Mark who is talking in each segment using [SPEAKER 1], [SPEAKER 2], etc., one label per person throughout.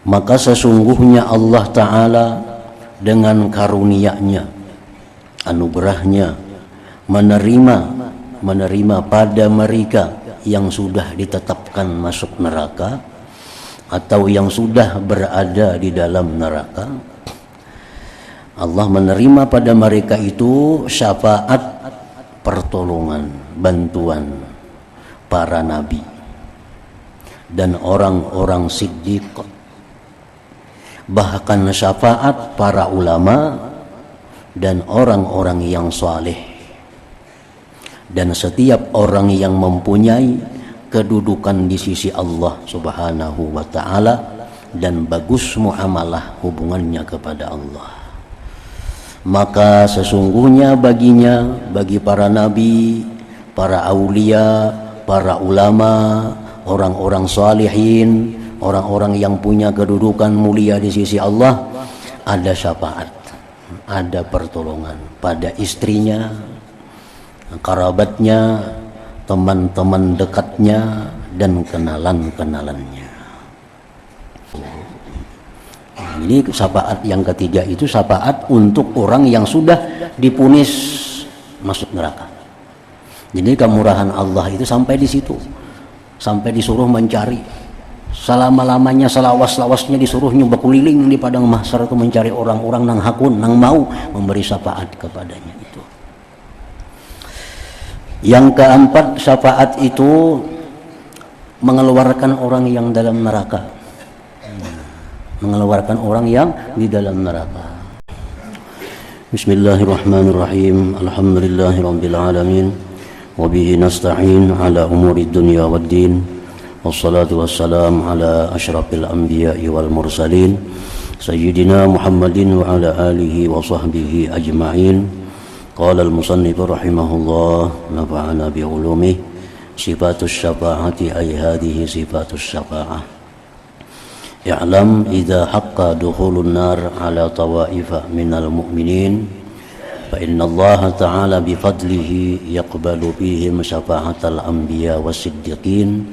[SPEAKER 1] Maka sesungguhnya Allah Ta'ala dengan karunia-Nya, anugerahnya, menerima pada mereka yang sudah ditetapkan masuk neraka atau yang sudah berada di dalam neraka. Allah menerima pada mereka itu syafaat, pertolongan, bantuan para nabi dan orang-orang siddiq, bahkan syafaat para ulama dan orang-orang yang saleh, dan setiap orang yang mempunyai kedudukan di sisi Allah Subhanahu wa ta'ala dan bagus muamalah hubungannya kepada Allah. Maka sesungguhnya baginya, bagi para nabi, para aulia, para ulama, orang-orang salihin, orang-orang yang punya kedudukan mulia di sisi Allah, ada syafaat, ada pertolongan pada istrinya, kerabatnya, teman-teman dekatnya, dan kenalan-kenalannya. Ini syafaat yang ketiga itu syafaat untuk orang yang sudah dipunis masuk neraka. Jadi kemurahan Allah itu sampai di situ, sampai disuruh mencari selama-lamanya, selawas-lawasnya disuruh nyoba keliling di padang mahsyar itu mencari orang-orang nang hakun, nang mau memberi syafaat kepadanya itu. Yang keempat, syafaat itu mengeluarkan orang yang dalam neraka, mengeluarkan orang yang di dalam neraka. Bismillahirrahmanirrahim. Alhamdulillahirabbil alamin. Wa bihi nasta'in ala umurid dunya waddin. Wassalatu wassalam ala asyrafil anbiya'i wal mursalin sayyidina Muhammadin wa ala alihi wa sahbihi ajma'in. Qala al-musannif rahimahullah, nafa'ana bi ulumih. Sifatus syafa'ati ay hadhihi sifatus syafa'ah. I'lam idza haqqa dukhulun nar ala tawaifa minal mu'minin fa inna Allah ta'ala bi fadlihi yaqbalu fihim syafa'atal anbiya was-siddiqin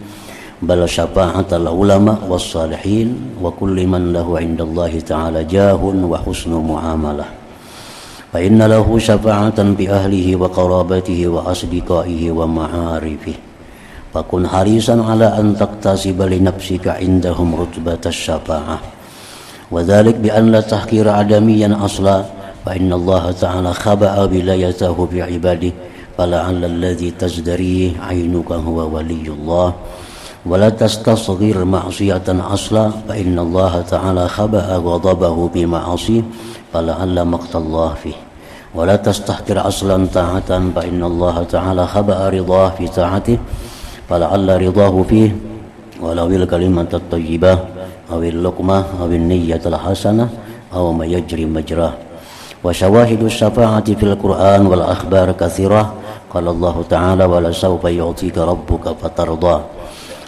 [SPEAKER 1] bal syafa'atal ulama was-salihin wa kulli man lahu 'indallahi ta'ala jahun wa husnu muamalah. Fa inna lahu syafa'atan bi ahlihi wa qarabatihi wa asdiqaihi wa ma'arifihi. Fakun harisan ala an taktasiba li nafsika indahum rutbatas syafa'ah wa dhalik bi an la tahkira adamiyan asla fa inna Allah ta'ala khaba'a bilayatahu bi ibadihi fala'alla alladhi tazdari 'ainuka huwa waliyullah wa la tastasghir ma'siyatan asla fa inna Allah ta'ala khaba'a ghadabahu bi ma'asi fala'alla maqtallah fihi wa la tastahkir aslan ta'atan fa inna Allah ta'ala khaba'a ridah fi ta'atihi fala'alla ridahu fih walawil kalimatat tayyibah awil luqmah awil niyyatul hasanah aw ma yajri majrah wa syawahidus syafa'ati fil Qur'an wal akhbar katsirah qala Allah ta'ala wa la sawfa yu'tika rabbuka fatarda.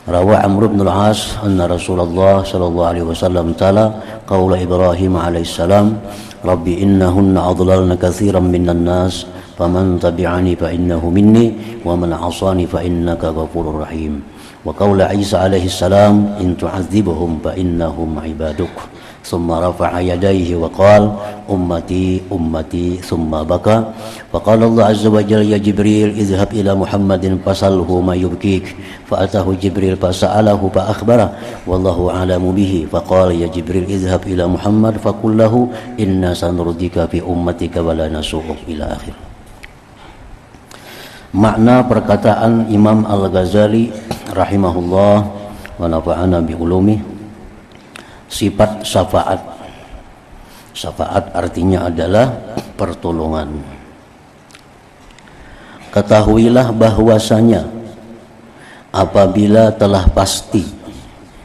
[SPEAKER 1] Rawa Amr bin al-As anna Rasulullah sallallahu alaihi wasallam tala qaula Ibrahim alaihi salam rabbi innahunna adlalna katsiran minan nas faman tabi'ani fa innahu minni wa man 'asani fa innaka ghafurur rahim. Wa qaula Isa alaihi salam in tu'adzibhum fa innahum 'ibaduk. Thumma rafa'a yadayhi wa qala ummati ummati thumma baka. Fa qala Allah azza wa jalla ya Jibril idhhab ila Muhammadin fasalhu ma yubkik. Fa atahu Jibril fa sa'alahu fa akhbara wallahu a'lamu bihi. Fa qala ya Jibril idhhab ila Muhammad fa qul lahu inna sanurdika fi ummatika wa la nasu'uk ila akhir. Makna perkataan Imam Al-Ghazali rahimahullah wa nafa'ana bi ulumi, sifat syafaat. Syafaat artinya adalah pertolongan. Ketahuilah bahwasanya apabila telah pasti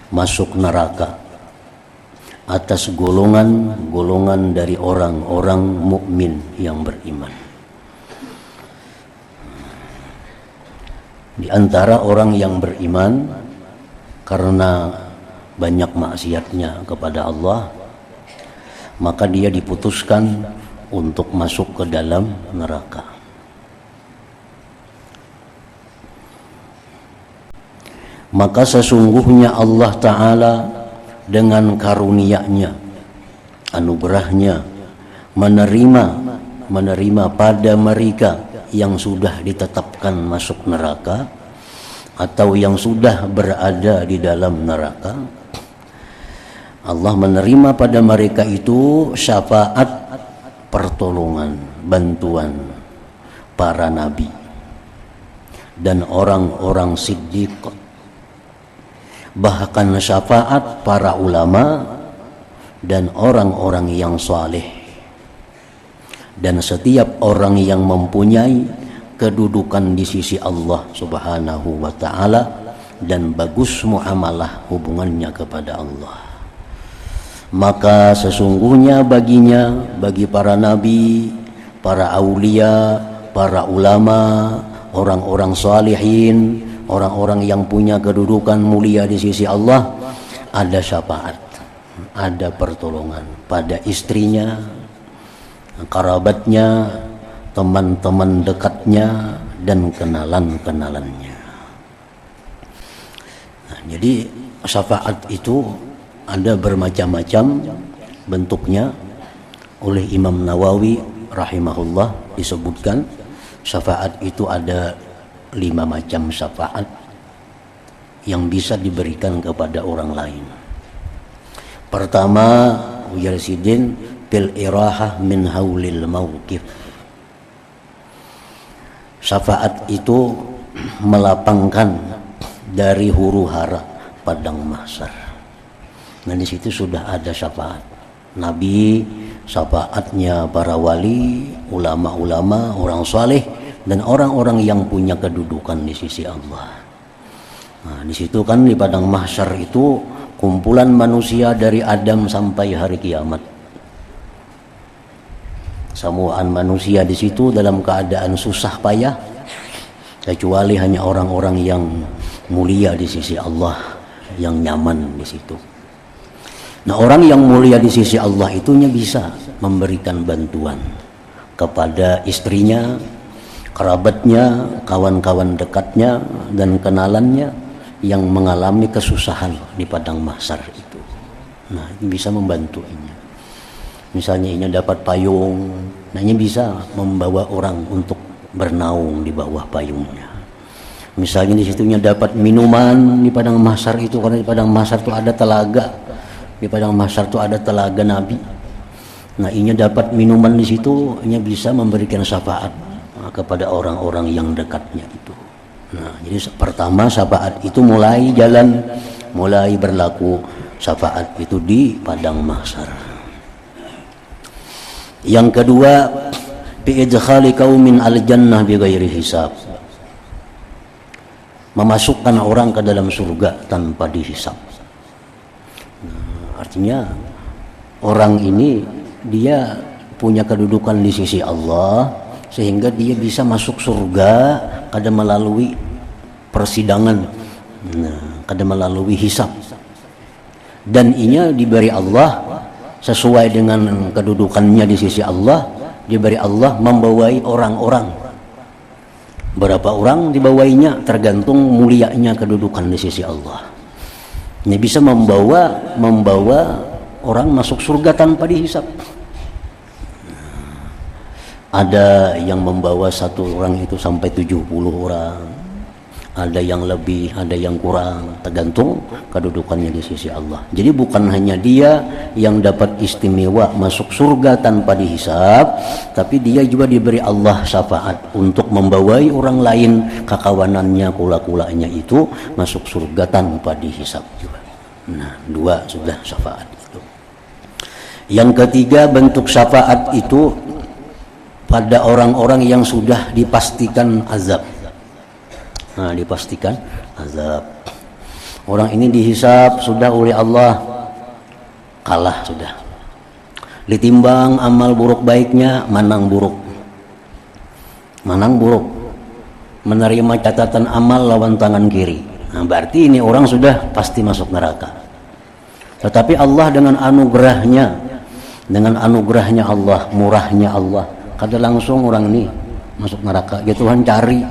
[SPEAKER 1] masuk neraka atas golongan-golongan dari orang-orang mukmin yang beriman, di antara orang yang beriman karena banyak maksiatnya kepada Allah, maka dia diputuskan untuk masuk ke dalam neraka. Maka sesungguhnya Allah Ta'ala dengan karunia-Nya, anugerahnya, menerima pada mereka yang sudah ditetapkan masuk neraka atau yang sudah berada di dalam neraka. Allah menerima pada mereka itu syafaat, pertolongan, bantuan para nabi dan orang-orang siddiq, bahkan syafaat para ulama dan orang-orang yang saleh, dan setiap orang yang mempunyai kedudukan di sisi Allah Subhanahu wa ta'ala dan bagus muamalah hubungannya kepada Allah. Maka sesungguhnya baginya, bagi para nabi, para aulia, para ulama, orang-orang salihin, orang-orang yang punya kedudukan mulia di sisi Allah, ada syafaat, ada pertolongan pada istrinya, kerabatnya, teman-teman dekatnya, dan kenalan-kenalannya. Nah, jadi syafaat itu ada bermacam-macam bentuknya. Oleh Imam Nawawi rahimahullah disebutkan syafaat itu ada 5 macam syafaat yang bisa diberikan kepada orang lain. Pertama, Ujarsidin bil irahah min haulil mauqif. Syafaat itu melapangkan dari huru-hara padang mahsyar. Nah, di situ sudah ada syafaat Nabi, syafaatnya para wali, ulama-ulama, orang saleh, dan orang-orang yang punya kedudukan di sisi Allah. Nah, di situ kan di padang mahsyar itu kumpulan manusia dari Adam sampai hari kiamat. Semuaan manusia di situ dalam keadaan susah payah, kecuali hanya orang-orang yang mulia di sisi Allah yang nyaman di situ. Nah, orang yang mulia di sisi Allah itunya bisa memberikan bantuan kepada istrinya, kerabatnya, kawan-kawan dekatnya, dan kenalannya yang mengalami kesusahan di padang mahsyar itu. Nah, ini bisa membantunya. Misalnya ini dapat payung, nah ini bisa membawa orang untuk bernaung di bawah payungnya. Misalnya di situnya dapat minuman di padang mahsyar itu, karena di padang mahsyar itu ada telaga. Di padang mahsyar itu ada telaga Nabi. Nah, ini dapat minuman di situ, ini bisa memberikan syafaat kepada orang-orang yang dekatnya itu. Nah, jadi pertama syafaat itu mulai jalan, mulai berlaku syafaat itu di padang mahsyar. Yang kedua, bi'idkhali qaumin al-jannah bighairi hisab. Memasukkan orang ke dalam surga tanpa dihisab. Nah, artinya orang ini dia punya kedudukan di sisi Allah sehingga dia bisa masuk surga kada melalui persidangan, nah, kada melalui hisab. Dan inya diberi Allah sesuai dengan kedudukannya di sisi Allah, diberi Allah membawai orang-orang. Berapa orang dibawainya tergantung mulianya kedudukan di sisi Allah. Ini bisa membawa orang masuk surga tanpa dihisap. Ada yang membawa satu orang itu sampai 70 orang. Ada yang lebih, ada yang kurang, tergantung kedudukannya di sisi Allah. Jadi bukan hanya dia yang dapat istimewa masuk surga tanpa dihisab, tapi dia juga diberi Allah syafaat untuk membawai orang lain, kekawanannya, kula-kulanya itu masuk surga tanpa dihisab juga. Nah, 2 sudah syafaat itu. Yang ketiga bentuk syafaat itu pada orang-orang yang sudah dipastikan azab. Nah, dipastikan azab. Orang ini dihisab sudah oleh Allah, kalah sudah. Ditimbang amal buruk baiknya, manang buruk. Manang buruk. Menerima catatan amal lawan tangan kiri. Nah, berarti ini orang sudah pasti masuk neraka. Tetapi Allah dengan anugerahnya Allah, murahnya Allah, kada langsung orang ini masuk neraka. Ya Tuhan cari,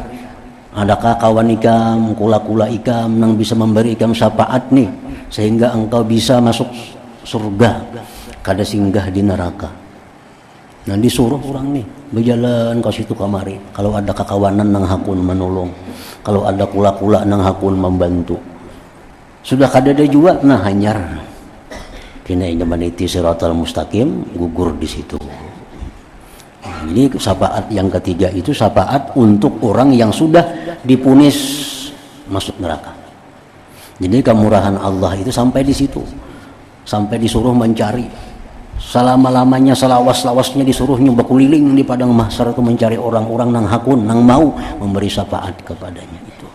[SPEAKER 1] adakah kawan ikam, kula-kula ikam yang bisa memberi ikam syafaat nih sehingga engkau bisa masuk surga, kada singgah di neraka. Nah disuruh orang nih berjalan ke situ kamari, kalau ada kakawanan nang hakun menolong, kalau ada kula-kula nang hakun membantu. Sudah kada ada juga, nah hanyar kena meniti siratal mustaqim, gugur di situ. Jadi syafaat yang ketiga itu syafaat untuk orang yang sudah dipunis masuk neraka. Jadi kemurahan Allah itu sampai di situ, sampai disuruh mencari selama-lamanya, selawas-lawasnya disuruh nyoba keliling di padang mahsyar itu mencari orang-orang nang hakun, nang mau memberi syafaat kepadanya itu.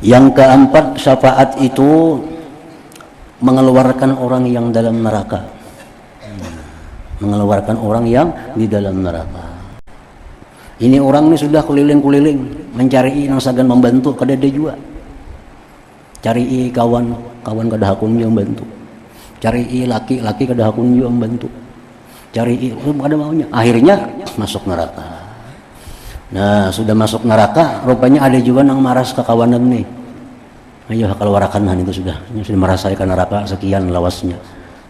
[SPEAKER 1] Yang keempat, syafaat itu mengeluarkan orang yang dalam neraka. Mengeluarkan orang yang di dalam neraka. Ini orang ini sudah keliling-keliling mencari nang sagan membantu, kada ada juga. Cari kawan kada hakun yang bantu. Cari laki-laki kada hakun yang bantu. Cari kada maunya. Akhirnya masuk neraka. Nah, sudah masuk neraka, rupanya ada juga nang maras ke kawanan nih. Ayo keluarkan itu sudah merasakan neraka sekian lawasnya.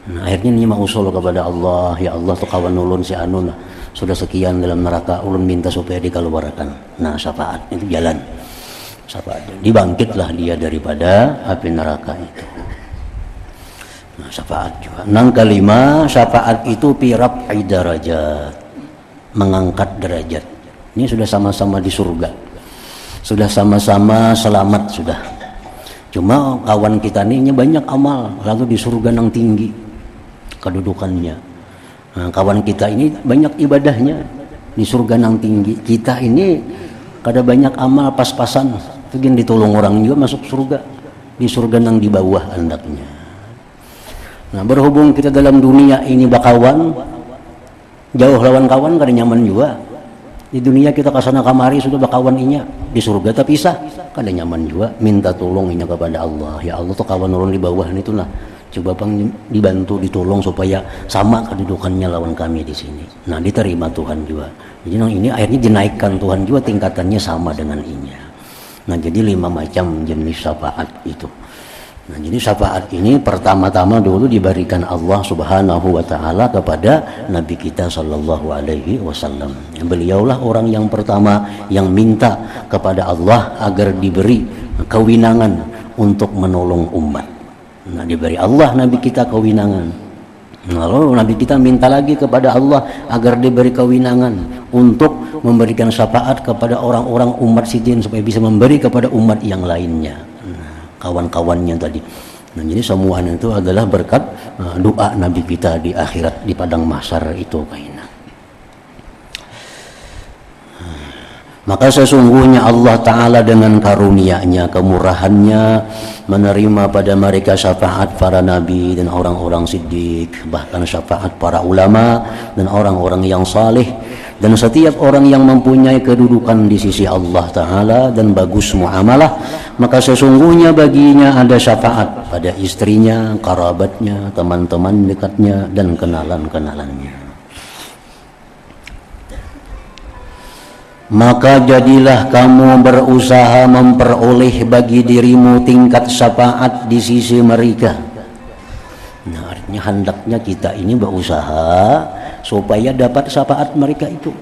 [SPEAKER 1] Nah, akhirnya ini mah usul kepada Allah, ya Allah tuh kawan ulun si anu lah, sudah sekian dalam neraka, ulun minta supaya dikeluarkan. Nah, syafaat itu jalan. Syafaat. Dibangkitlah dia daripada api neraka itu. Nah, syafaat juga. Nang kelima, syafaat itu piraf'i darajat, mengangkat derajat. Ini sudah sama-sama di surga. Sudah sama-sama selamat sudah. Cuma kawan kita ini banyak amal, lalu di surga nang tinggi kedudukannya. Nah, kawan kita ini banyak ibadahnya di surga nang tinggi. Kita ini kada banyak amal pas-pasan, mungkin ditolong orang juga masuk surga, di surga nang di bawah hendaknya. Nah, berhubung kita dalam dunia ini bakawan, jauh lawan kawan kada nyaman juga. Di dunia kita kasana kamari sudah bakawan inya, di surga tapi pisah, kada nyaman juga. Minta tolong inya kepada Allah, ya Allah tuh kawan orang di bawah itu lah, coba bang dibantu ditolong supaya sama kedudukannya lawan kami di sini. Nah, diterima Tuhan juga. Jadi nang ini akhirnya dinaikkan Tuhan juga, tingkatannya sama dengan inya. Nah, jadi 5 macam jenis syafaat itu. Nah, jadi syafaat ini pertama-tama dulu diberikan Allah Subhanahu wa taala kepada Nabi kita sallallahu alaihi wasallam. Beliaulah orang yang pertama yang minta kepada Allah agar diberi kewenangan untuk menolong umat. Nah, diberi Allah Nabi kita kewenangan. Lalu Nabi kita minta lagi kepada Allah agar diberi kewenangan untuk memberikan syafaat kepada orang-orang umat sidin supaya bisa memberi kepada umat yang lainnya. Kawan-kawannya tadi. Nah, jadi semuanya itu adalah berkat doa Nabi kita di akhirat, di padang mahsyar itu kaina. Maka sesungguhnya Allah Ta'ala dengan karunia-Nya, kemurahannya menerima pada mereka syafaat para nabi dan orang-orang siddiq, bahkan syafaat para ulama dan orang-orang yang saleh, dan setiap orang yang mempunyai kedudukan di sisi Allah Ta'ala dan bagus muamalah, maka sesungguhnya baginya ada syafaat pada istrinya, kerabatnya, teman-teman dekatnya, dan kenalan-kenalannya. Maka jadilah kamu berusaha memperoleh bagi dirimu tingkat syafaat di sisi mereka. Nah, artinya hendaknya kita ini berusaha supaya dapat syafaat mereka itu.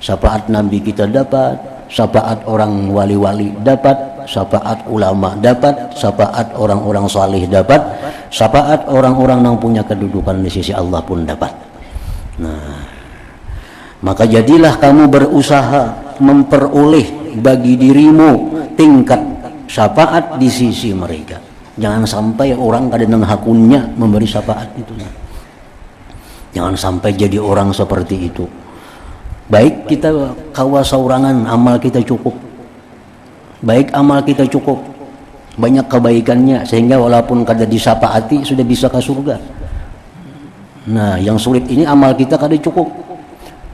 [SPEAKER 1] Syafaat Nabi kita dapat, syafaat orang wali-wali dapat, syafaat ulama dapat, syafaat orang-orang saleh dapat, syafaat orang-orang yang punya kedudukan di sisi Allah pun dapat. Nah, maka jadilah kamu berusaha memperoleh bagi dirimu tingkat syafaat di sisi mereka. Jangan sampai orang kadang hakunnya memberi syafaat itu. Jangan sampai jadi orang seperti itu. Baik kita kawasaurangan, amal kita cukup. Baik amal kita cukup, banyak kebaikannya sehingga walaupun kada disyafaati sudah bisa ke surga. Nah, yang sulit ini amal kita kada cukup.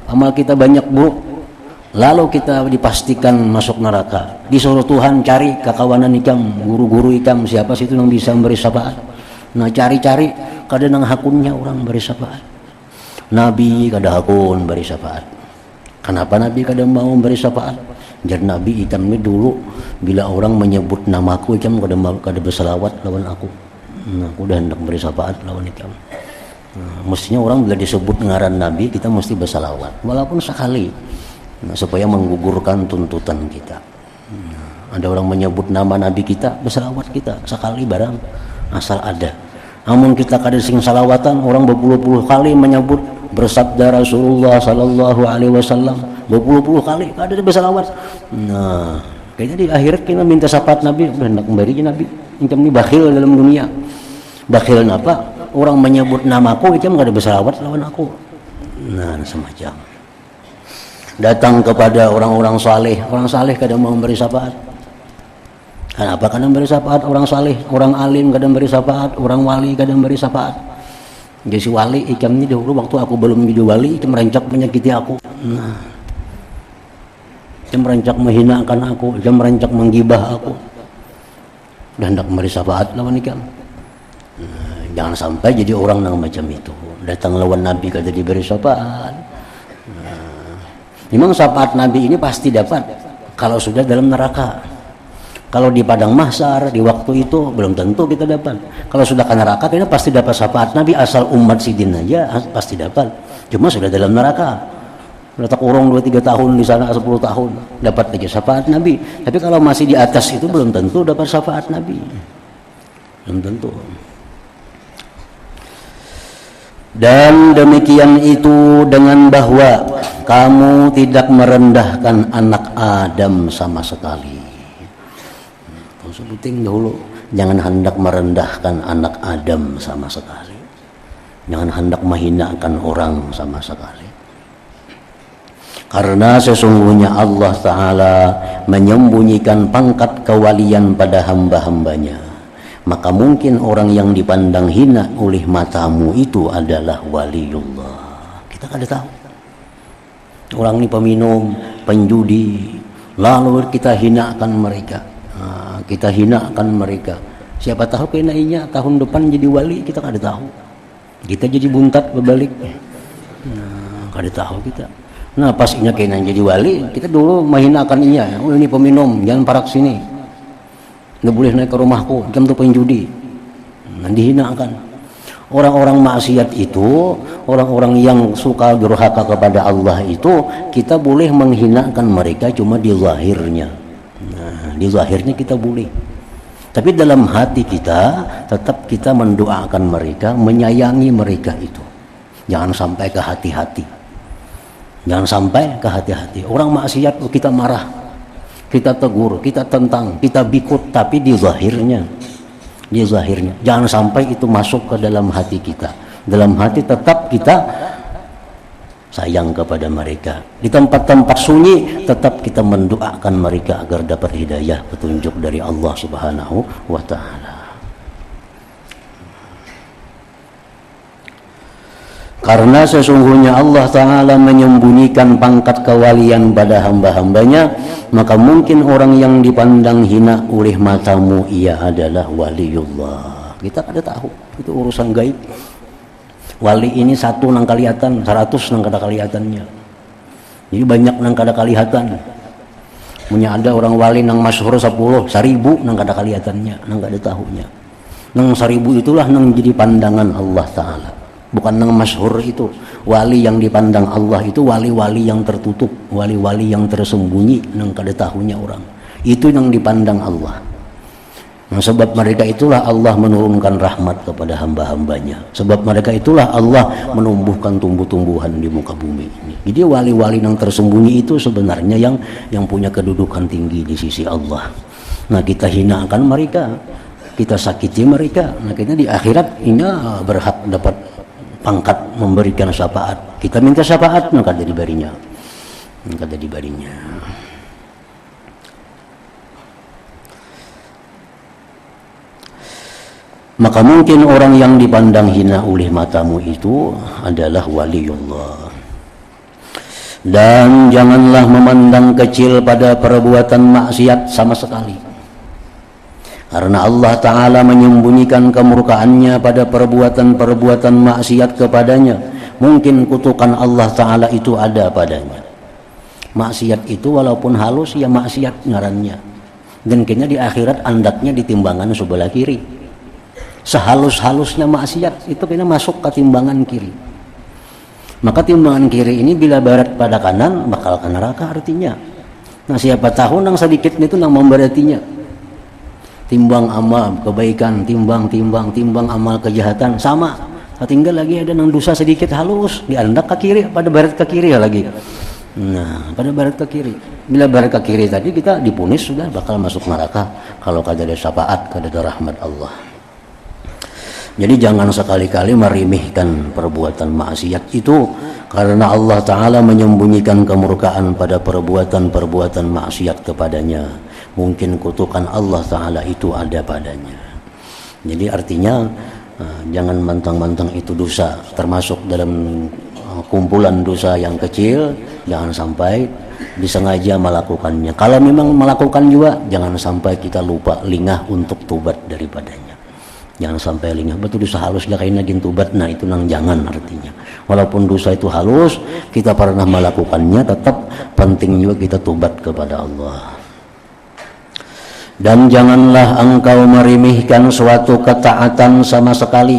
[SPEAKER 1] Amal kita banyak buruk, lalu kita dipastikan masuk neraka. Disuruh Tuhan cari kekawanan ikam, guru-guru ikam, siapa sih itu yang bisa memberi syafaat. Nah, cari-cari kada nang hakunnya orang beri syafaat. Nabi kada hakun beri syafaat. Kenapa Nabi kada mau memberi syafaat? Jar Nabi ikam ni dulu bila orang menyebut namaku ikam kada berselawat lawan aku. Nah, aku dah hendak beri syafaat lawan ikam. Mestinya orang bila disebut ngaran Nabi kita mesti bersalawat walaupun sekali, supaya menggugurkan tuntutan kita. Ada orang menyebut nama Nabi kita, bersalawat kita sekali barang asal ada. Namun kita kada sing salawatan, orang berpuluh-puluh kali menyebut bersabda Rasulullah sallallahu alaihi wasallam berpuluh-puluh kali kada bersalawat. Nah, kayaknya di akhirat kita minta syafaat Nabi, udah hendak memberi Nabi. Incam ni bakhil dalam dunia. Bakhil apa? Orang menyebut namaku, ikam gak ada bersalawat lawan aku. Nah, semacam datang kepada orang-orang saleh, orang saleh kadang mau memberi syafaat. Kenapa kadang memberi syafaat orang saleh, orang alim kadang memberi syafaat, orang wali kadang memberi syafaat. Jadi si wali ikam ni dahulu waktu aku belum jadi wali, ikam merancak menyakiti aku. Nah, ikam merancak menghinakan aku, ikam merancak menggibah aku. Dan hendak memberi syafaat lawan ikam. Jangan sampai jadi orang yang macam itu. Datang lawan Nabi kata diberi syafaat. Memang syafaat Nabi ini pasti dapat kalau sudah dalam neraka. Kalau di padang mahsyar di waktu itu belum tentu kita dapat. Kalau sudah ke neraka kita pasti dapat syafaat Nabi, asal umat sidin aja pasti dapat. Cuma sudah dalam neraka. Sudah kurang 2-3 tahun di sana, 10 tahun dapat lagi syafaat Nabi. Tapi kalau masih di atas itu belum tentu dapat syafaat Nabi. Belum tentu. Dan demikian itu dengan bahwa kamu tidak merendahkan anak Adam sama sekali. Sebuting dahulu, jangan hendak merendahkan anak Adam sama sekali. Jangan hendak menghinakan orang sama sekali. Karena sesungguhnya Allah Ta'ala menyembunyikan pangkat kewalian pada hamba-hambanya. Maka mungkin orang yang dipandang hina oleh matamu itu adalah waliullah. Kita kada tahu. Orang ini peminum, penjudi, lalu kita hinakan mereka. Kita hinakan mereka. Siapa tahu kenainya tahun depan jadi wali, kita kada tahu. Kita jadi buntat berbalik. Kada tahu kita. Nah, pas inya kena jadi wali, kita dulu menghinakan inya. Oh, ini peminum, jangan parak sini. Nggak boleh naik ke rumahku, jam tuh penjudi. Nah, dihinakan. Orang-orang maksiat itu, orang-orang yang suka durhaka kepada Allah itu, kita boleh menghinakan mereka cuma di zahirnya. Nah, di zahirnya kita boleh. Tapi dalam hati kita, tetap kita mendoakan mereka, menyayangi mereka itu. Jangan sampai ke hati-hati. Jangan sampai ke hati-hati. Orang maksiat kita marah. Kita tegur, kita tentang, kita bikut, tapi di zahirnya. Di zahirnya. Jangan sampai itu masuk ke dalam hati kita. Dalam hati tetap kita sayang kepada mereka. Di tempat-tempat sunyi tetap kita mendoakan mereka agar dapat hidayah, petunjuk dari Allah Subhanahu wa Ta'ala. Karena sesungguhnya Allah Ta'ala menyembunyikan pangkat kewalian pada hamba-hambanya, maka mungkin orang yang dipandang hina oleh matamu ia adalah waliullah. Kita kada tahu, itu urusan gaib. Wali ini satu nang kelihatan, 100 nang kada kelihatannya. Jadi banyak nang kada kelihatan. Punya ada orang wali nang masyhur 10, 1000 nang kada kelihatannya, nang kada tahunya. Nang 1000 itulah nang jadi pandangan Allah Ta'ala. Bukan yang masyhur itu. Wali yang dipandang Allah itu wali-wali yang tertutup, wali-wali yang tersembunyi, yang kada tahunya orang. Itu yang dipandang Allah. Nah, sebab mereka itulah Allah menurunkan rahmat kepada hamba-hambanya. Sebab mereka itulah Allah menumbuhkan tumbuh-tumbuhan di muka bumi ini. Jadi wali-wali yang tersembunyi itu sebenarnya yang punya kedudukan tinggi di sisi Allah. Nah, kita hinakan mereka, kita sakiti mereka. Nah, kita di akhirat ini berhak dapat pangkat memberikan syafaat. Kita minta syafaat, maka ada diberinya. Maka ada diberinya. Maka mungkin orang yang dipandang hina oleh matamu itu adalah waliullah. Dan janganlah memandang kecil pada perbuatan maksiat sama sekali. Karena Allah Ta'ala menyembunyikan kemurkaannya pada perbuatan-perbuatan maksiat kepadanya. Mungkin kutukan Allah Ta'ala itu ada padanya. Maksiat itu walaupun halus ya maksiat ngarannya. Dan kayaknya di akhirat andaknya di timbangan sebelah kiri. Sehalus-halusnya maksiat itu kayaknya masuk ke timbangan kiri. Maka timbangan kiri ini bila berat pada kanan bakal ke neraka artinya. Nah siapa tahu nang sedikit itu nang memberatinya. Timbang amal kebaikan, timbang amal kejahatan sama. Tinggal lagi ada nang dosa sedikit halus diandak ke kiri, pada barat ke kiri ya lagi. Nah, pada barat ke kiri. Bila barat ke kiri tadi kita dipunis sudah bakal masuk neraka kalau kada ada syafaat, kada ada rahmat Allah. Jadi jangan sekali-kali merimihkan perbuatan maksiat itu, karena Allah Ta'ala menyembunyikan kemurkaan pada perbuatan-perbuatan maksiat kepadanya. Mungkin kutukan Allah Ta'ala itu ada padanya. Jadi artinya jangan mentang-mentang itu dosa termasuk dalam kumpulan dosa yang kecil, jangan sampai disengaja melakukannya. Kalau memang melakukan juga, jangan sampai kita lupa lingah untuk tobat daripadanya. Jangan sampai lingah, betul dosa halus dah kain lagi tobat, nah itu nang jangan artinya. Walaupun dosa itu halus, kita pernah melakukannya, tetap penting juga kita tobat kepada Allah. Dan janganlah engkau merimihkan suatu ketaatan sama sekali.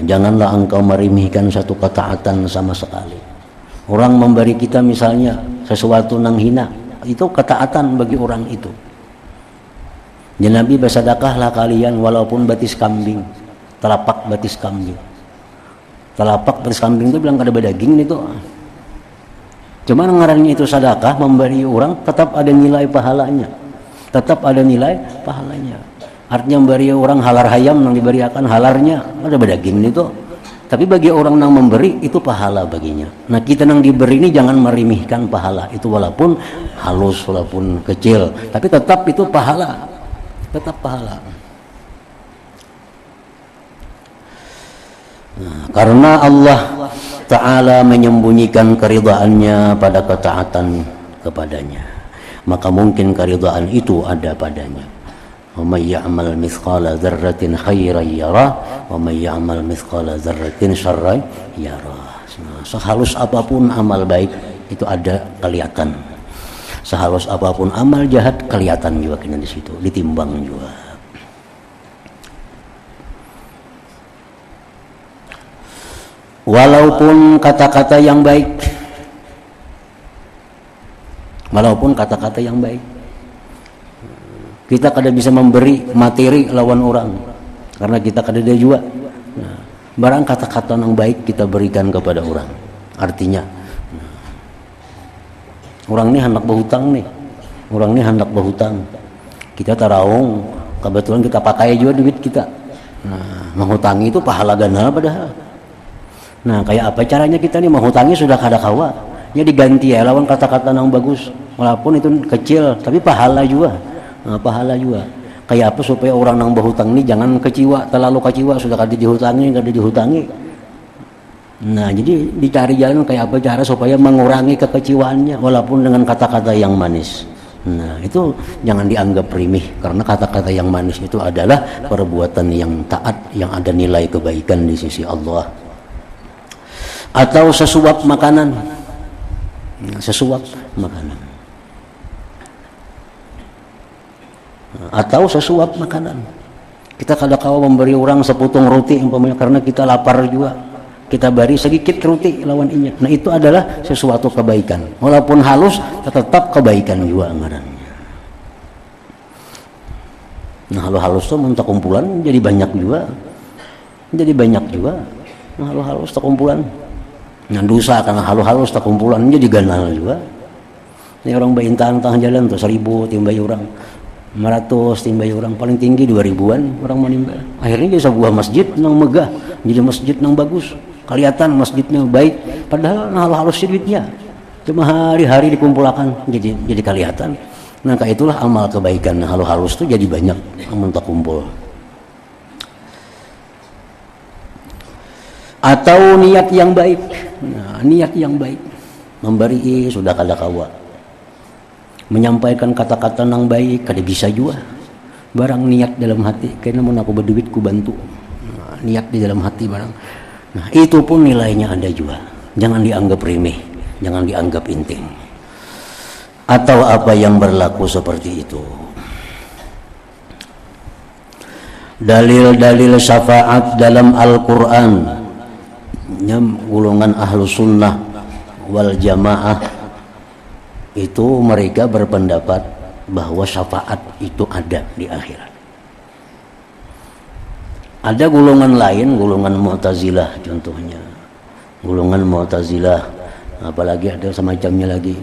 [SPEAKER 1] Janganlah engkau merimihkan satu ketaatan sama sekali. Orang memberi kita misalnya sesuatu nang hina, itu ketaatan bagi orang itu. Ya Nabi bersedekahlah kalian walaupun batis kambing, telapak batis kambing. Telapak batis kambing itu bilang kada daging itu. Cuma ngarannya itu sedekah, memberi orang tetap ada nilai pahalanya. Tetap ada nilai pahalanya. Artinya memberi orang halar hayam yang diberikan halarnya ada daging itu, tapi bagi orang yang memberi itu pahala baginya. Nah kita yang diberi ini jangan merimihkan pahala itu, walaupun halus walaupun kecil, tapi tetap itu pahala, tetap pahala. Nah, karena Allah Ta'ala menyembunyikan keridhaannya pada ketaatan kepadanya, maka mungkin keridhaan itu ada padanya. وَمَنْ يَعْمَلْ مِثْقَالَ ذَرَّةٍ خَيْرًا يَرَهُ وَمَنْ يَعْمَلْ مِثْقَالَ ذَرَّةٍ شَرًّا يَرَهُ. Sehalus apapun amal baik itu ada kelihatan. Sehalus apapun amal jahat kelihatan juga kena di situ, ditimbang juga. Walaupun kata-kata yang baik, walaupun kata-kata yang baik, kita kada bisa memberi materi lawan orang karena kita kada ada juga. Nah, barang kata-kata yang baik kita berikan kepada orang, artinya orang ini hendak berhutang nih, orang ini hendak berhutang, kita tarawong, kebetulan kita pakai juga duit kita. Nah, menghutangi itu pahala ganda padahal. Nah, kayak apa caranya kita nih menghutangi sudah kada kawa, ya diganti ya lawan kata-kata yang bagus, walaupun itu kecil tapi pahala juga. Nah, pahala juga. Kayak apa supaya orang yang berhutang ini jangan kecewa, terlalu kecewa sudah kada dihutangi. Nah, jadi dicari jalan kayak apa cara supaya mengurangi kekecewaannya walaupun dengan kata-kata yang manis. Nah, itu jangan dianggap remeh, karena kata-kata yang manis itu adalah perbuatan yang taat, yang ada nilai kebaikan di sisi Allah. Atau sesuap makanan. Sesuap makanan. Atau sesuap makanan. Kita kadang-kala memberi orang seputung roti umpamanya karena kita lapar juga, kita beri sedikit roti lawan inya. Nah itu adalah sesuatu kebaikan, walaupun halus tetap kebaikan juga ngarannya. Nah halus tuh minta kumpulan jadi banyak juga, Nah halus tak kumpulan, nah dosa karena halus tak kumpulan jadi ganal juga. Ini orang baintan tengah jalan tuh 1000 timbai orang, 500 timbai orang, paling tinggi 2000-an orang menimba. Akhirnya jadi sebuah masjid yang megah, jadi masjid yang bagus, kelihatan masjidnya baik, padahal halus duitnya cuma hari-hari dikumpulkan jadi kelihatan. Nah kayak itulah amal kebaikan halus tuh jadi banyak amal terkumpul. Atau niat yang baik. Nah, niat yang baik memberi sudah kada kawa, menyampaikan kata-kata yang baik kada bisa juga. Barang niat dalam hati, kayaknya mau aku berduit ku bantu. Nah, niat di dalam hati barang. Nah, itu pun nilainya ada juga. Jangan dianggap remeh, jangan dianggap penting. atau apa yang berlaku seperti itu. Dalil-dalil syafaat dalam Al-Quran, golongan Ahlus Sunnah wal Jamaah itu mereka berpendapat bahwa syafaat itu ada di akhirat. Ada golongan lain, golongan Mu'tazilah contohnya. Golongan Mu'tazilah, apalagi ada semacamnya lagi.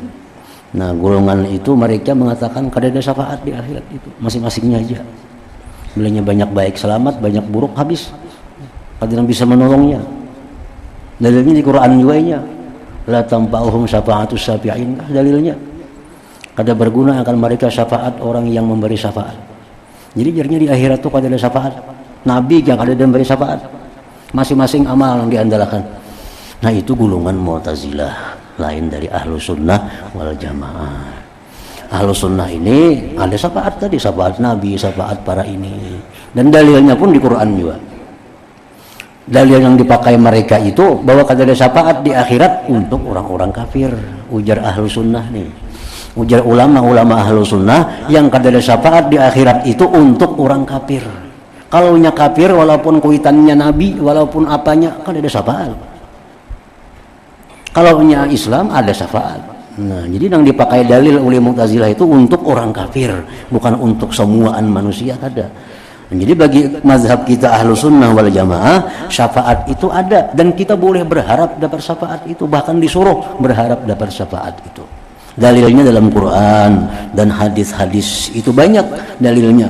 [SPEAKER 1] Nah, golongan itu mereka mengatakan kada ada syafaat di akhirat itu, masing-masingnya aja. Bilangnya banyak baik selamat, banyak buruk habis. Kada yang bisa menolongnya. Dalilnya di Quran juga nya. La tanfa'uhum syafa'atus syafi'in, dalilnya. Kada berguna akan mereka syafaat orang yang memberi syafaat. Jadi jadinya di akhirat itu kada ada syafaat. Nabi yang kada ada memberi syafaat. Masing-masing amal yang diandalkan. Nah, itu golongan Mu'tazilah, lain dari Ahlus Sunnah wal Jamaah. Ahlus Sunnah ini ada syafaat tadi, syafaat Nabi, syafaat para ini. Dan dalilnya pun di Quran juga. Dalil yang dipakai mereka itu bahwa kada ada syafaat di akhirat untuk orang-orang kafir. Ujar Ahlus Sunnah nih. Ujar ulama-ulama Ahlus Sunnah yang kada ada syafaat di akhirat itu untuk orang kafir. Kalau nya kafir walaupun kuitannya Nabi, walaupun apanya kada ada syafaat. Kalau nya Islam ada syafaat. Nah, jadi yang dipakai dalil oleh Mu'tazilah itu untuk orang kafir, bukan untuk semuaan manusia kada. Jadi bagi mazhab kita Ahlus Sunnah wal Jamaah, syafaat itu ada dan kita boleh berharap dapat syafaat itu, bahkan disuruh berharap dapat syafaat itu. Dalilnya dalam Quran dan hadis-hadis itu banyak dalilnya.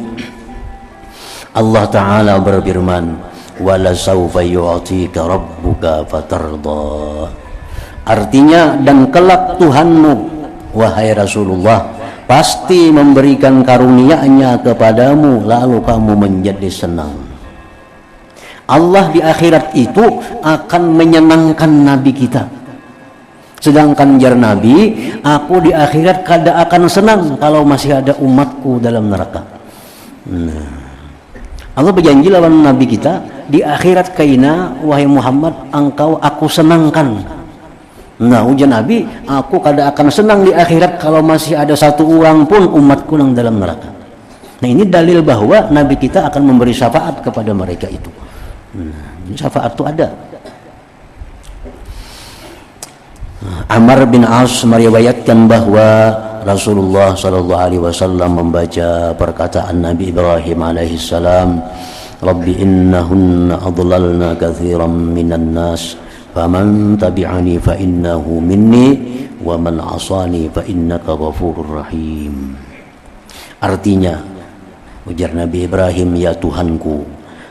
[SPEAKER 1] Allah Ta'ala berfirman, wala sawfa yu'tika rabbuka fatarda. Artinya, dan kelak Tuhanmu wahai Rasulullah pasti memberikan karunia-Nya kepadamu lalu kamu menjadi senang. Allah di akhirat itu akan menyenangkan Nabi kita. Sedangkan jar Nabi, aku di akhirat kada akan senang kalau masih ada umatku dalam neraka. Nah, Allah berjanji lawan Nabi kita, di akhirat kaina wahai Muhammad engkau aku senangkan. Nah, ujar Nabi, aku kada akan senang di akhirat kalau masih ada satu orang pun umatku yang dalam neraka. Nah, ini dalil bahwa Nabi kita akan memberi syafaat kepada mereka itu. Nah, syafaat itu ada. Amr bin As meriwayatkan bahwa Rasulullah SAW membaca perkataan Nabi Ibrahim alaihissalam, Rabbi innahunna adlalna kathiran minan nas faman tabi'ani fa innahu minni wa man asani fa innaka ghafurur rahim. Artinya, ujar Nabi Ibrahim, ya Tuhanku,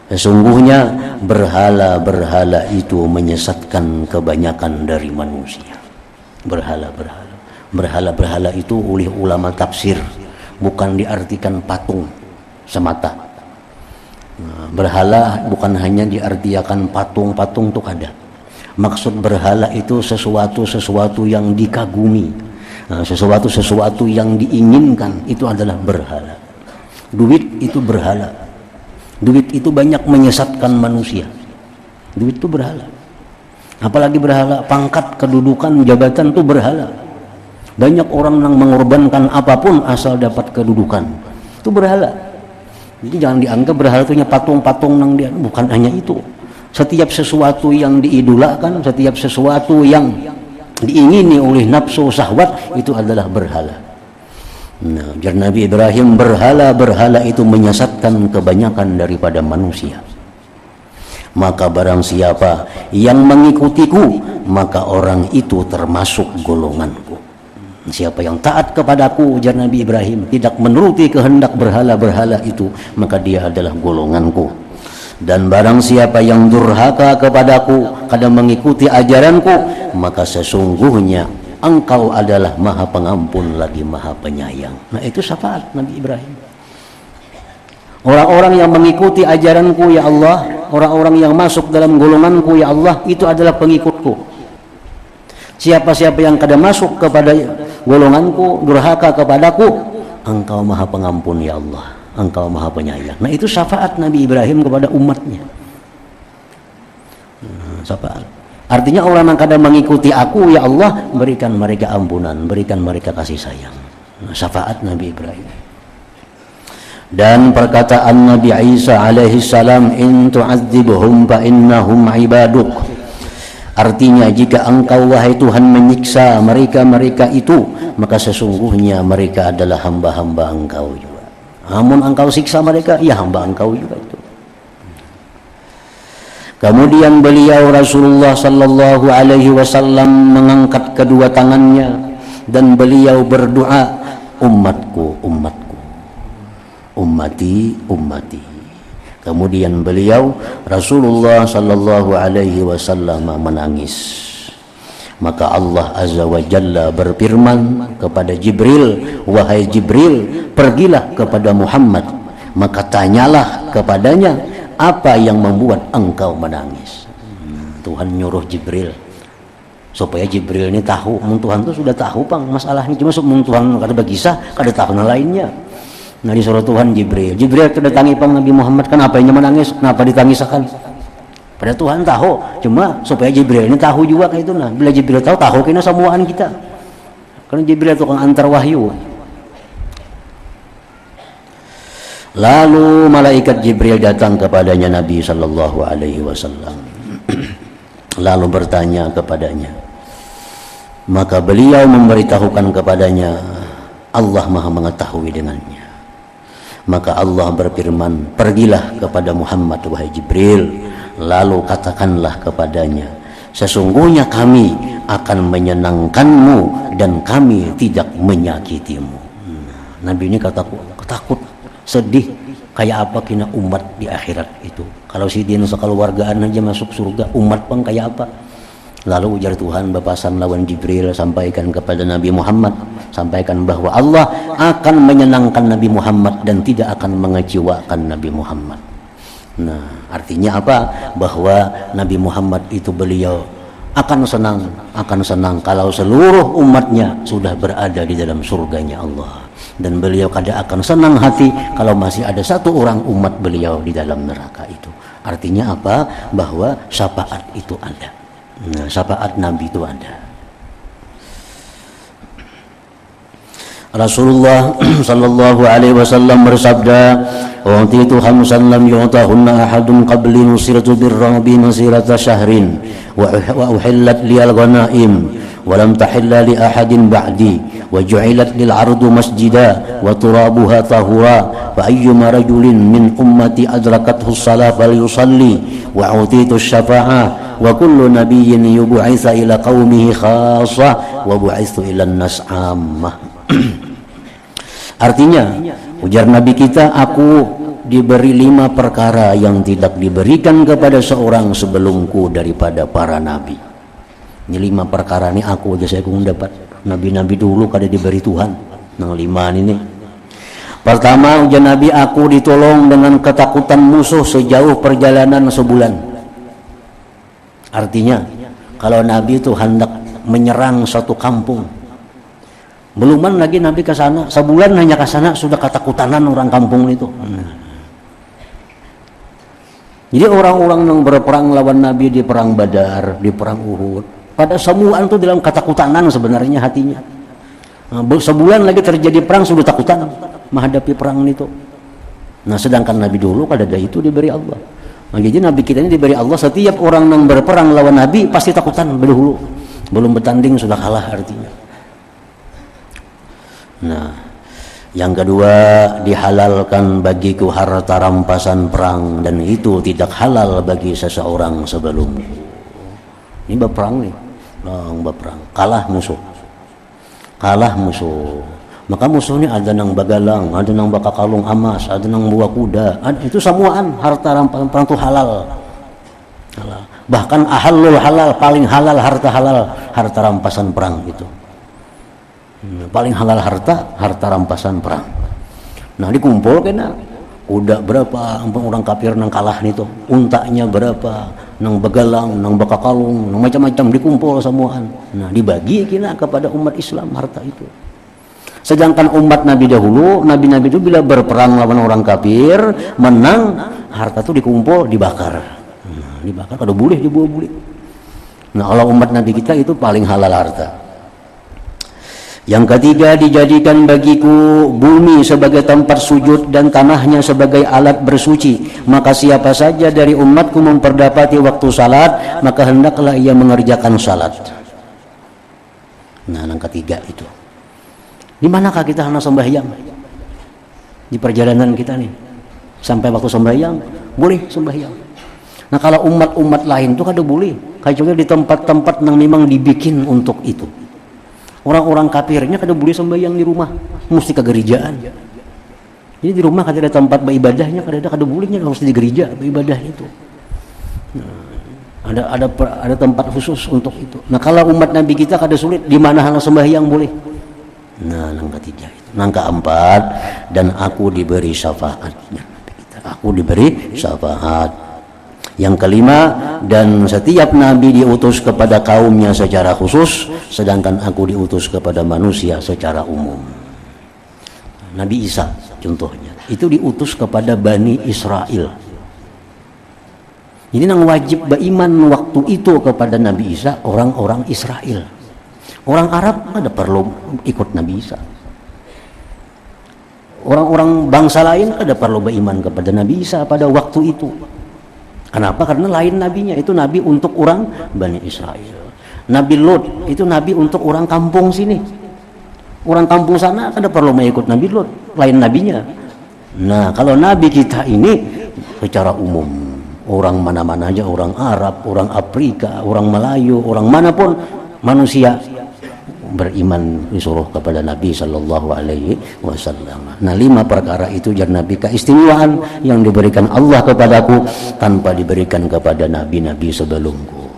[SPEAKER 1] sesungguhnya berhala-berhala itu menyesatkan kebanyakan dari manusia. Berhala-berhala itu oleh ulama tafsir bukan diartikan patung semata. Berhala bukan hanya diartikan patung-patung itu ada. Maksud berhala itu sesuatu yang dikagumi, sesuatu yang diinginkan, itu adalah berhala. Duit itu berhala. Duit itu banyak menyesatkan manusia. Duit itu berhala. Apalagi berhala pangkat, kedudukan, jabatan itu berhala. Banyak orang yang mengorbankan apapun asal dapat kedudukan. Itu berhala. Jadi jangan dianggap berhala itu hanya patung-patung yang dia, bukan hanya itu. Setiap sesuatu yang diidolakan, setiap sesuatu yang diingini oleh nafsu syahwat itu adalah berhala. Nah, jar Nabi Ibrahim, berhala-berhala itu menyesatkan kebanyakan daripada manusia. Maka barang siapa yang mengikutiku, maka orang itu termasuk golonganku. Siapa yang taat kepadaku, jar Nabi Ibrahim, tidak menuruti kehendak berhala-berhala itu, maka dia adalah golonganku. Dan barang siapa yang durhaka kepadaku, kada mengikuti ajaranku, maka sesungguhnya engkau adalah maha pengampun lagi maha penyayang. Nah, itu syafaat Nabi Ibrahim. Orang-orang yang mengikuti ajaranku ya Allah, orang-orang yang masuk dalam golonganku ya Allah, itu adalah pengikutku. Siapa-siapa yang kada masuk kepada golonganku, durhaka kepadaku, engkau maha pengampun ya Allah, engkau maha penyayang. Nah, itu syafaat Nabi Ibrahim kepada umatnya. Syafaat. Artinya orang yang kada mengikuti aku ya Allah, berikan mereka ampunan, berikan mereka kasih sayang. Syafaat Nabi Ibrahim. Dan perkataan Nabi Isa alaihi salam, in tu'adzibhum fa innahum ibaduk. Artinya, jika engkau wahai Tuhan menyiksa mereka itu, maka sesungguhnya mereka adalah hamba-hamba engkau juga. Namun engkau siksa mereka, ya hamba engkau juga itu. Kemudian beliau Rasulullah sallallahu alaihi wasallam mengangkat kedua tangannya dan beliau berdoa, umatku, umatku, ummati, ummati. Kemudian beliau Rasulullah sallallahu alaihi wasallam menangis. Maka Allah azza wa jalla berfirman kepada Jibril, wahai Jibril, pergilah kepada Muhammad, maka tanyalah kepadanya, apa yang membuat engkau menangis? Tuhan nyuruh Jibril supaya Jibril ini tahu. Tuhan itu sudah tahu pang masalah ini, cuma Tuhan kada berkisah, kada tahu lainnya. Nah, disuruh Tuhan Jibril kedatangi pang Nabi Muhammad, kenapa ini menangis, kenapa ditangisakan? Pada Tuhan tahu, cuma supaya Jibril ini tahu juga kayak itu. Nah, bila Jibril tahu kena semuaan kita, karena Jibril itu kan antar wahyu. Lalu malaikat Jibril datang kepadanya Nabi sallallahu alaihi wasallam. Lalu bertanya kepadanya. Maka beliau memberitahukan kepadanya, Allah Maha mengetahui dengannya. Maka Allah berfirman, pergilah kepada Muhammad wahai Jibril, lalu katakanlah kepadanya, sesungguhnya kami akan menyenangkanmu dan kami tidak menyakitimu. Nabi ini takut, sedih, kayak apa kena umat di akhirat itu. Kalau si dia sekeluargaan aja masuk surga, umat pun kayak apa? Lalu ujar Tuhan bapasan lawan Jibril, sampaikan kepada Nabi Muhammad, sampaikan bahwa Allah akan menyenangkan Nabi Muhammad dan tidak akan mengecewakan Nabi Muhammad. Nah, artinya apa? Bahwa Nabi Muhammad itu beliau akan senang kalau seluruh umatnya sudah berada di dalam surganya Allah. Dan beliau kada akan senang hati kalau masih ada satu orang umat beliau di dalam neraka itu. Artinya apa? Bahwa syafaat itu ada. Nah, syafaat Nabi itu ada. Rasulullah sallallahu alaihi wasallam bersabda, "Utitu khamsan lam yu'tahunna ahadun qabli, nusirtu birrabi masirata syahrin wa uhillat liyal ghanaim wa lam tahilla li ahadin ba'di wa ju'ilat lil ardu masjida wa turabuha tahura fa ayyuma rajulin min ummati adrakathu as-salah falyusalli wa utitu asy-syafa'ah wa kullu nabiyyin yub'atsu ila qaumihi khassah wa bu'itsu ila an-nas 'ammah." Artinya, ujar Nabi kita, aku diberi 5 perkara yang tidak diberikan kepada seorang sebelumku daripada para nabi. Ini 5 perkara ini aku aja saya kung dapat. Nabi-nabi dulu kada diberi Tuhan. Nang 5 ini. Pertama, ujar Nabi, aku ditolong dengan ketakutan musuh sejauh perjalanan sebulan. Artinya, kalau Nabi itu hendak menyerang suatu kampung, beluman lagi Nabi ke sana, sebulan hanya ke sana sudah ketakutanan orang kampung itu. Jadi orang-orang yang berperang lawan Nabi di perang Badar, di perang Uhud, pada semuaan itu dalam ketakutanan sebenarnya hatinya. Sebulan lagi terjadi perang sudah takutan menghadapi perang itu. Nah, sedangkan Nabi dulu kada ada itu diberi Allah. Nah, jadi Nabi kita ini diberi Allah, setiap orang yang berperang lawan Nabi pasti takutan dahulu. Belum bertanding sudah kalah artinya. Nah, yang kedua, dihalalkan bagiku harta rampasan perang dan itu tidak halal bagi seseorang sebelumku. Ini berperang nih, berperang, kalah musuh, maka musuhnya ada nang bagalang, ada nang bakakalung emas, ada nang buah kuda, itu semuaan harta rampasan perang itu halal. Bahkan ahalul halal, paling halal harta rampasan perang itu. Paling halal harta rampasan perang. Nah, dikumpul kena kuda berapa orang kafir nang kalah nih tuh, untanya berapa, nang begalang, nang bakakalung, nang macam-macam dikumpul semuaan. Nah, dibagi kena kepada umat Islam harta itu. Sedangkan umat Nabi dahulu, nabi-nabi itu bila berperang lawan orang kafir, menang, harta itu dikumpul, dibakar. Dibakar kalau boleh dibuang boleh. Nah, kalau umat Nabi kita itu paling halal harta. Yang ketiga, dijadikan bagiku bumi sebagai tempat sujud dan tanahnya sebagai alat bersuci. Maka siapa saja dari umatku memperdapati waktu salat, maka hendaklah ia mengerjakan salat. Nah, yang ketiga itu. Di manakah kita hendak sembahyang? Di perjalanan kita nih. Sampai waktu sembahyang, boleh sembahyang. Nah, kalau umat-umat lain itu kada boleh. Kecuali di tempat-tempat yang memang dibikin untuk itu. Orang-orang kafirnya kada boleh sembahyang di rumah, mesti ke gerejaan. Jadi di rumah kada ada tempat beribadahnya, kada bolehnya, harus di gereja beribadah itu. Nah, ada tempat khusus untuk itu. Nah, kalau umat Nabi kita kada sulit, di mana hal sembahyang boleh. Nah, yang ketiga itu. Yang keempat, dan aku diberi syafaat. Aku diberi syafaat. Yang kelima, dan setiap nabi diutus kepada kaumnya secara khusus, sedangkan aku diutus kepada manusia secara umum. Nabi Isa contohnya, itu diutus kepada Bani Israel. Jadi yang wajib beriman waktu itu kepada Nabi Isa orang-orang Israel. Orang Arab ada perlu ikut Nabi Isa. Orang-orang bangsa lain ada perlu beriman kepada Nabi Isa pada waktu itu. Kenapa? Karena lain nabinya, itu nabi untuk orang Bani Israel. Nabi Lot itu nabi untuk orang kampung sini. Orang kampung sana kada perlu mengikut Nabi Lot, lain nabinya. Nah, kalau nabi kita ini secara umum, orang mana-mana aja, orang Arab, orang Afrika, orang Melayu, orang manapun manusia beriman disuruh kepada Nabi sallallahu alaihi wasallam. Nah, 5 perkara itu jar Nabi keistimewaan yang diberikan Allah kepadaku tanpa diberikan kepada nabi-nabi sebelumku.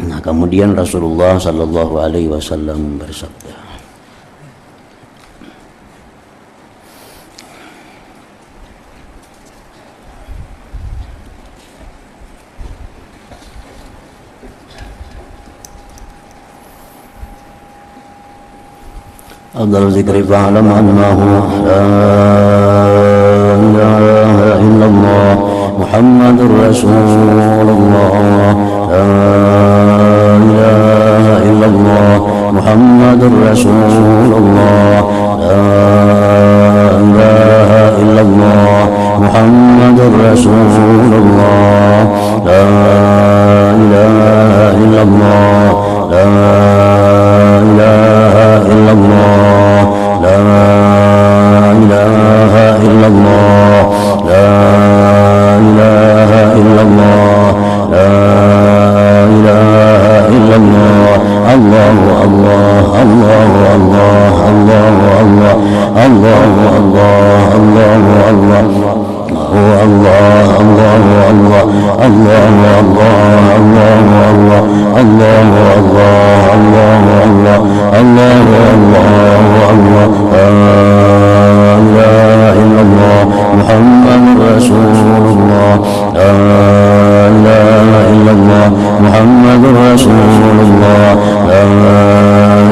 [SPEAKER 1] Nah, kemudian Rasulullah sallallahu alaihi wasallam bersabda, أفضل ذكر فاعلم أنه لا إله إلا الله محمد رسول الله لا إله إلا الله محمد رسول الله لا إله إلا الله محمد رسول الله لا إله إلا الله لا إله إلا الله لا إله إلا الله لا إله إلا الله لا إله إلا الله الله الله الله الله الله الله الله الله الله الله هو الله الله الله الله الله الله الله الله الله الله الله الله لا إله إلا الله محمد رسول الله لا إله إلا الله محمد رسول الله لا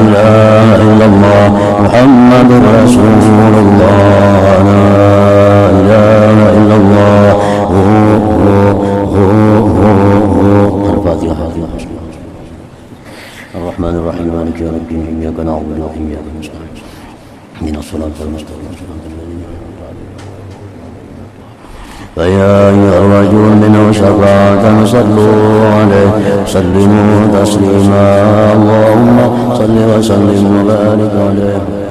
[SPEAKER 1] إله إلا الله محمد رسول الله لا إله إلا الله الفاتحة. الرحمن الرحيم مالك يوم الدين إياك نعبد وإياك نستعين اهدنا الصراط المستقيم صراط الذين أنعمت عليهم. فيا أيها الرجل منه شفاعة صلوا عليه سلموا تسليما اللهم صل وسلم وبارك عليه.